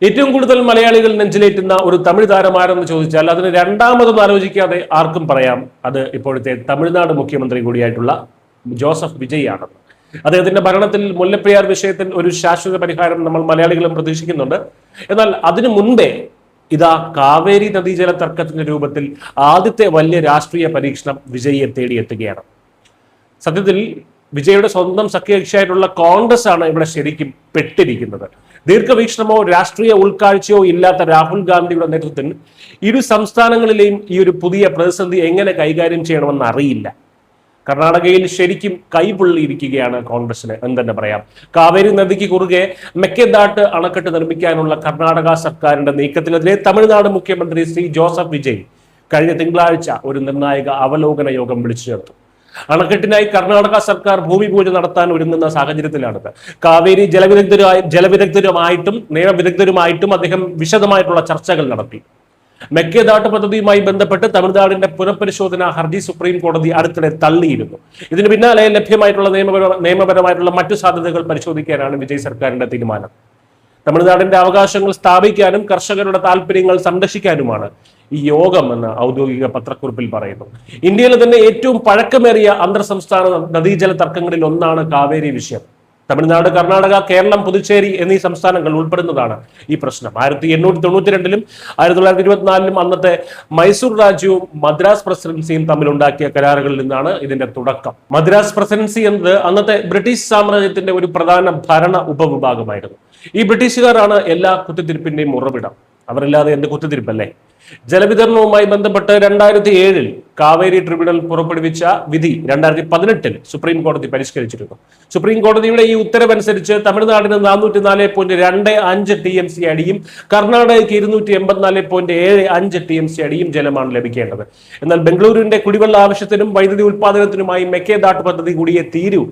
ഏറ്റവും കൂടുതൽ മലയാളികൾ നെഞ്ചിലേറ്റുന്ന ഒരു തമിഴ് താരമാരെന്ന് ചോദിച്ചാൽ അതിന് രണ്ടാമതൊന്നും ആലോചിക്കാതെ ആർക്കും പറയാം അത് ഇപ്പോഴത്തെ തമിഴ്നാട് മുഖ്യമന്ത്രി കൂടിയായിട്ടുള്ള ജോസഫ് വിജയ് ആണെന്ന്. അദ്ദേഹത്തിന്റെ ഭരണത്തിൽ മുല്ലപ്പെരിയാർ വിഷയത്തിൽ ഒരു ശാശ്വത പരിഹാരം നമ്മൾ മലയാളികളും പ്രതീക്ഷിക്കുന്നുണ്ട്. എന്നാൽ അതിനു മുൻപേ ഇതാ കാവേരി നദീജല തർക്കത്തിന്റെ രൂപത്തിൽ ആദ്യത്തെ വലിയ രാഷ്ട്രീയ പരീക്ഷണം വിജയിയെ തേടിയെത്തുകയാണ്. സത്യത്തിൽ വിജയുടെ സ്വന്തം സഖ്യകക്ഷിയായിട്ടുള്ള കോൺഗ്രസ് ആണ് ഇവിടെ ശരിക്കും പെട്ടിരിക്കുന്നത്. ദീർഘവീക്ഷണമോ രാഷ്ട്രീയ ഉൾക്കാഴ്ചയോ ഇല്ലാത്ത രാഹുൽ ഗാന്ധിയുടെ നേതൃത്വത്തിൽ ഇരു സംസ്ഥാനങ്ങളിലെയും ഈ ഒരു പുതിയ പ്രതിസന്ധി എങ്ങനെ കൈകാര്യം ചെയ്യണമെന്ന് അറിയില്ല. കർണാടകയിൽ ശരിക്കും കൈപൊള്ളിയിരിക്കുകയാണ് കോൺഗ്രസിന് എന്ന് തന്നെ പറയാം. കാവേരി നദിക്ക് കുറുകെ മെക്കേദാട്ട് അണക്കെട്ട് നിർമ്മിക്കാനുള്ള കർണാടക സർക്കാരിന്റെ നീക്കത്തിനെതിരെ തമിഴ്നാട് മുഖ്യമന്ത്രി ശ്രീ ജോസഫ് വിജയ് കഴിഞ്ഞ തിങ്കളാഴ്ച ഒരു നിർണായക അവലോകന യോഗം വിളിച്ചു ചേർത്തു. അണക്കെട്ടിനായി കർണാടക സർക്കാർ ഭൂമി പൂജ നടത്താൻ ഒരുങ്ങുന്ന സാഹചര്യത്തിലാണിത്. കാവേരി ജലവിദഗ്ധരുമായിട്ടും നിയമവിദഗ്ധരുമായിട്ടും അദ്ദേഹം വിശദമായിട്ടുള്ള ചർച്ചകൾ നടത്തി. മെക്കേദാട്ട് പദ്ധതിയുമായി ബന്ധപ്പെട്ട് തമിഴ്നാടിന്റെ പുനഃപരിശോധന ഹർജി സുപ്രീം കോടതി അടുത്തിടെ തള്ളിയിരുന്നു. ഇതിന് പിന്നാലെ ലഭ്യമായിട്ടുള്ള നിയമപരമായിട്ടുള്ള മറ്റു സാധ്യതകൾ പരിശോധിക്കാനാണ് വിജയ് സർക്കാരിന്റെ തീരുമാനം. തമിഴ്നാടിന്റെ അവകാശങ്ങൾ സ്ഥാപിക്കാനും കർഷകരുടെ താല്പര്യങ്ങൾ സംരക്ഷിക്കാനുമാണ് ഈ യോഗം എന്ന് ഔദ്യോഗിക പത്രക്കുറിപ്പിൽ പറയുന്നു. ഇന്ത്യയിലെ തന്നെ ഏറ്റവും പഴക്കമേറിയ അന്തർ സംസ്ഥാന നദീജല തർക്കങ്ങളിൽ ഒന്നാണ് കാവേരി വിഷയം. തമിഴ്നാട്, കർണാടക, കേരളം, പുതുച്ചേരി എന്നീ സംസ്ഥാനങ്ങൾ ഉൾപ്പെടുന്നതാണ് ഈ പ്രശ്നം. 1892-ലും 1924-ലും അന്നത്തെ മൈസൂർ രാജ്യവും മദ്രാസ് പ്രസിഡൻസിയും തമ്മിലുണ്ടാക്കിയ കരാറുകളിൽ നിന്നാണ് ഇതിന്റെ തുടക്കം. മദ്രാസ് പ്രസിഡൻസി എന്നത് അന്നത്തെ ബ്രിട്ടീഷ് സാമ്രാജ്യത്തിന്റെ ഒരു പ്രധാന ഭരണ ഉപവിഭാഗമായിരുന്നു. ഈ ബ്രിട്ടീഷുകാരാണ് എല്ലാ കുത്തിത്തിരിപ്പിന്റെയും ഉറവിടം. അവരില്ലാതെ എന്ത് കുത്തിത്തിരിപ്പല്ലേ? ജലവിതരണവുമായി ബന്ധപ്പെട്ട് 2007-ൽ കാവേരി ട്രിബ്യൂണൽ പുറപ്പെടുവിച്ച വിധി 2018-ൽ സുപ്രീം കോടതി പരിഷ്കരിച്ചിരുന്നു. സുപ്രീം കോടതിയുടെ ഈ ഉത്തരവനുസരിച്ച് തമിഴ്നാടിന് 404.25 TMC അടിയും കർണാടകയ്ക്ക് 284.75 TMC അടിയും ജലമാണ് ലഭിക്കേണ്ടത്. എന്നാൽ ബംഗളൂരുവിന്റെ കുടിവെള്ള ആവശ്യത്തിനും വൈദ്യുതി ഉൽപാദനത്തിനുമായി മെക്കേദാട്ട് പദ്ധതി കൂടിയേ തീരൂ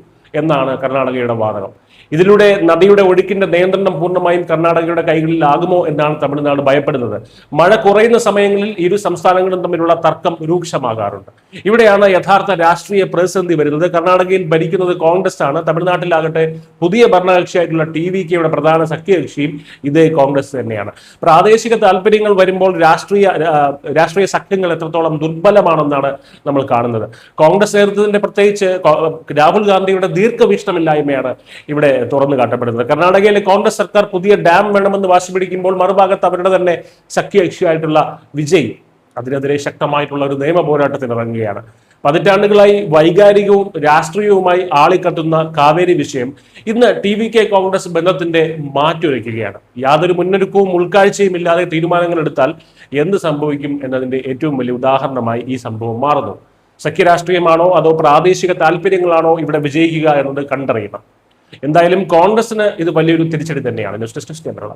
എന്നാണ് കർണാടകയുടെ വാദം. ഇതിലൂടെ നദിയുടെ ഒഴുക്കിന്റെ നിയന്ത്രണം പൂർണ്ണമായും കർണാടകയുടെ കൈകളിലാകുമോ എന്നാണ് തമിഴ്നാട് ഭയപ്പെടുന്നത്. മഴ കുറയുന്ന സമയങ്ങളിൽ ഇരു സംസ്ഥാനങ്ങളും തമ്മിലുള്ള തർക്കം രൂക്ഷമാകാറുണ്ട്. ഇവിടെയാണ് യഥാർത്ഥ രാഷ്ട്രീയ പ്രതിസന്ധി വരുന്നത്. കർണാടകയിൽ ഭരിക്കുന്നത് കോൺഗ്രസ് ആണ്. തമിഴ്നാട്ടിലാകട്ടെ പുതിയ ഭരണകക്ഷിയായിട്ടുള്ള TVKയുടെ പ്രധാന സഖ്യകക്ഷിയും ഇതേ കോൺഗ്രസ് തന്നെയാണ്. പ്രാദേശിക താല്പര്യങ്ങൾ വരുമ്പോൾ രാഷ്ട്രീയ സഖ്യങ്ങൾ എത്രത്തോളം ദുർബലമാണെന്നാണ് നമ്മൾ കാണുന്നത്. കോൺഗ്രസ് നേതൃത്വത്തിന്റെ പ്രത്യേകിച്ച് രാഹുൽ ഗാന്ധിയുടെ ദീർഘവീക്ഷണമില്ലായ്മയാണ് ഇവിടെ തുറന്നു കാട്ടപ്പെടുന്നത്. കർണാടകയിലെ കോൺഗ്രസ് സർക്കാർ പുതിയ ഡാം വേണമെന്ന് വാശി പിടിക്കുമ്പോൾ മറുഭാഗത്ത് അവരുടെ തന്നെ സഖ്യകക്ഷിയായിട്ടുള്ള വിജയ് അതിനെതിരെ ശക്തമായിട്ടുള്ള ഒരു നിയമ പോരാട്ടത്തിന് ഇറങ്ങുകയാണ്. പതിറ്റാണ്ടുകളായി വൈകാരികവും രാഷ്ട്രീയവുമായി ആളിക്കത്തുന്ന കാവേരി വിഷയം ഇന്ന് TVK കോൺഗ്രസ് ബന്ധത്തിന്റെ മാറ്റുരയ്ക്കുകയാണ്. യാതൊരു മുന്നൊരുക്കവും ഉൾക്കാഴ്ചയും ഇല്ലാതെ തീരുമാനങ്ങൾ എടുത്താൽ എന്ത് സംഭവിക്കും എന്നതിന്റെ ഏറ്റവും വലിയ ഉദാഹരണമായി ഈ സംഭവം മാറുന്നു. സഖ്യരാഷ്ട്രീയമാണോ അതോ പ്രാദേശിക താല്പര്യങ്ങളാണോ ഇവിടെ വിജയിക്കുക എന്നത് കണ്ടറിയണം. എന്തായാലും കോൺഗ്രസിന് ഇത് വലിയൊരു തിരിച്ചടി തന്നെയാണ്. News desk Kerala.